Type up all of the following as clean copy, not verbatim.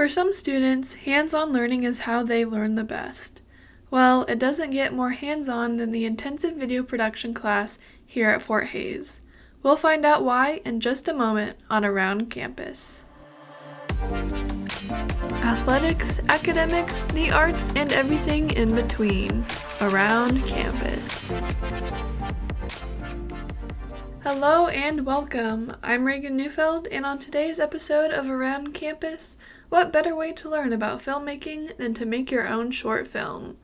For some students, hands-on learning is how they learn the best. Well, it doesn't get more hands-on than the intensive video production class here at Fort Hays. We'll find out why in just a moment on Around Campus. Athletics, academics, the arts, and everything in between. Around Campus. Hello and welcome. I'm Reagan Neufeld, and on today's episode of Around Campus, what better way to learn about filmmaking than to make your own short film?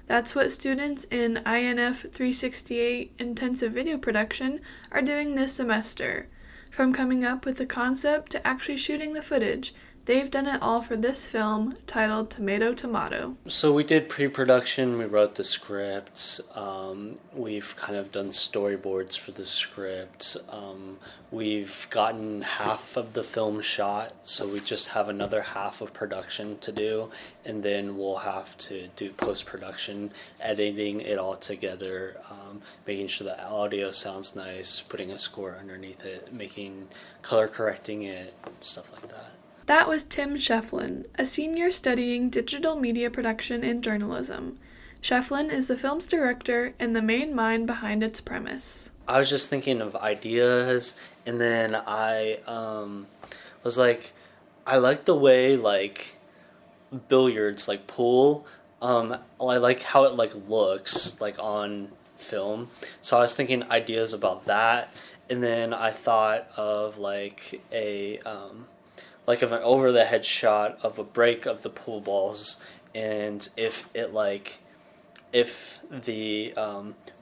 That's what students in INF 368 Intensive Video Production are doing this semester. From coming up with the concept to actually shooting the footage, they've done it all for this film titled Tomato Tomato. So we did pre-production, we wrote the script, we've kind of done storyboards for the script, we've gotten half of the film shot, so we just have another half of production to do, and then we'll have to do post-production, editing it all together, making sure the audio sounds nice, putting a score underneath it, color correcting it, stuff like that. That was Tim Shefflin, a senior studying digital media production and journalism. Shefflin is the film's director and the main mind behind its premise. I was just thinking of ideas, and then I was like, I like the way billiards pool. I like how it looks on film. So I was thinking ideas about that, and then I thought of of an over-the-head shot of a break of the pool balls, and if the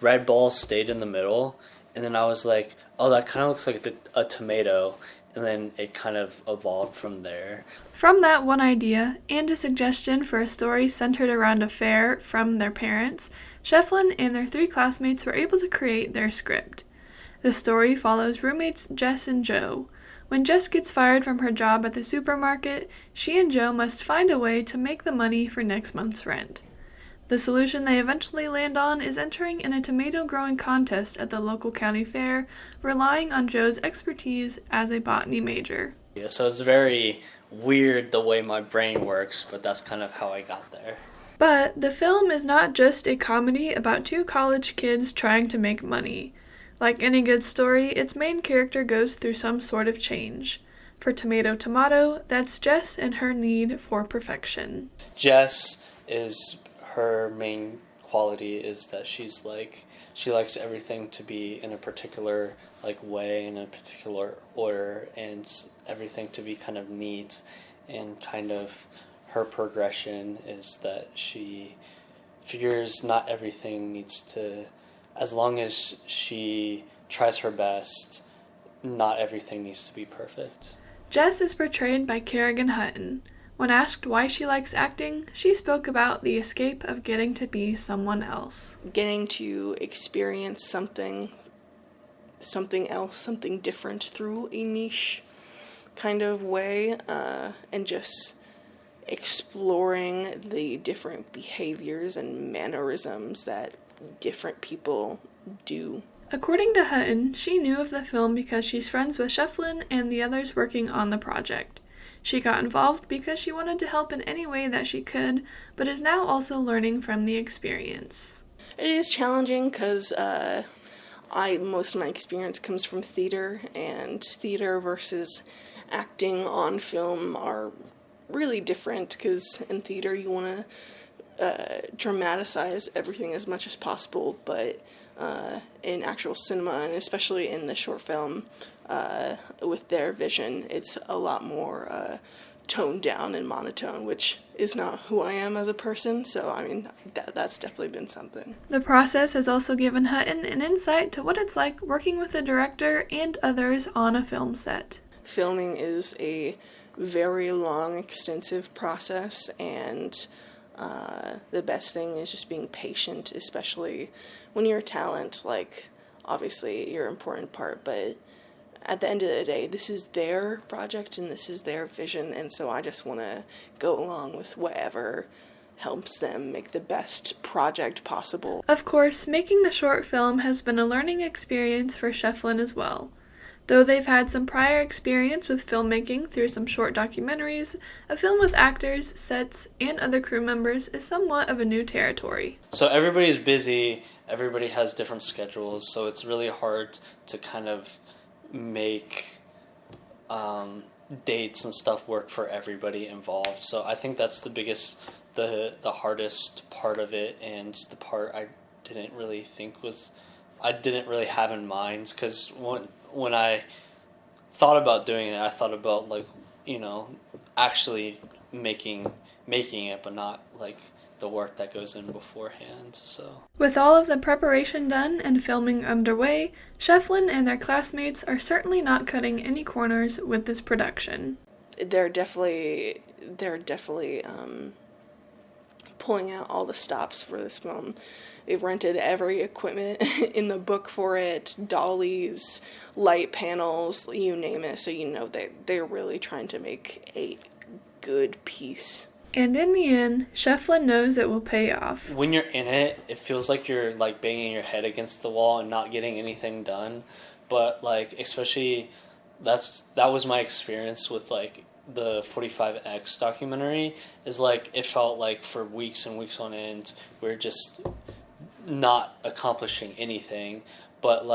red ball stayed in the middle, and then I was like, oh, that kind of looks like a tomato, and then it kind of evolved from there. From that one idea, and a suggestion for a story centered around a fair from their parents, Shefflin and their 3 classmates were able to create their script. The story follows roommates Jess and Joe. When Jess gets fired from her job at the supermarket, she and Joe must find a way to make the money for next month's rent. The solution they eventually land on is entering in a tomato growing contest at the local county fair, relying on Joe's expertise as a botany major. Yeah, so it's very weird the way my brain works, but that's kind of how I got there. But the film is not just a comedy about 2 college kids trying to make money. Like any good story, its main character goes through some sort of change. For Tomato Tomato, that's Jess and her need for perfection. Jess her main quality is that she likes everything to be in a particular way, in a particular order, and everything to be kind of neat, and kind of her progression is that she figures not everything needs to, as long as she tries her best, not everything needs to be perfect. Jess is portrayed by Kerrigan Hutton. When asked why she likes acting, she spoke about the escape of getting to be someone else. Getting to experience something else, something different through a niche kind of way, and just exploring the different behaviors and mannerisms that different people do. According to Hutton, she knew of the film because she's friends with Shefflin and the others working on the project. She got involved because she wanted to help in any way that she could, but is now also learning from the experience. It is challenging because most of my experience comes from theater, and theater versus acting on film are really different, because in theater you want to dramatize everything as much as possible, but in actual cinema, and especially in the short film, with their vision, it's a lot more toned down and monotone, which is not who I am as a person, so that's definitely been something. The process has also given Hutton an insight to what it's like working with a director and others on a film set. Filming is a very long, extensive process, and the best thing is just being patient, especially when you're a talent. Obviously you're an important part, but at the end of the day, this is their project and this is their vision, and so I just want to go along with whatever helps them make the best project possible. Of course, making the short film has been a learning experience for Shefflin as well. Though they've had some prior experience with filmmaking through some short documentaries, a film with actors, sets, and other crew members is somewhat of a new territory. So everybody's busy, everybody has different schedules, so it's really hard to kind of make dates and stuff work for everybody involved. So I think that's the hardest part of it, and the part I didn't really have in mind, because when I thought about doing it, I thought about actually making it, but not like the work that goes in beforehand. So with all of the preparation done and filming underway, Shefflin and their classmates are certainly not cutting any corners with this production. They're definitely pulling out all the stops for this film. They've rented every equipment in the book for it, dollies, light panels, you name it. So they're really trying to make a good piece. And in the end, Shefflin knows it will pay off. When you're in it, it feels like you're like banging your head against the wall and not getting anything done. But especially that was my experience with the 45X documentary. Is it felt like for weeks and weeks on end we're just not accomplishing anything. But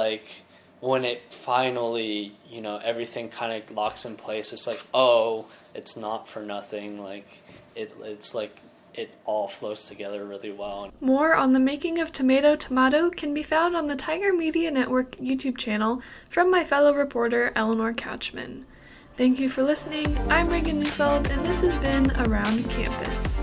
when it finally, everything kind of locks in place, it's it's not for nothing. It's it all flows together really well. More on the making of Tomato Tomato can be found on the Tiger Media Network YouTube channel from my fellow reporter Eleanor Couchman. Thank you for listening. I'm Reagan Neufeld, and this has been Around Campus.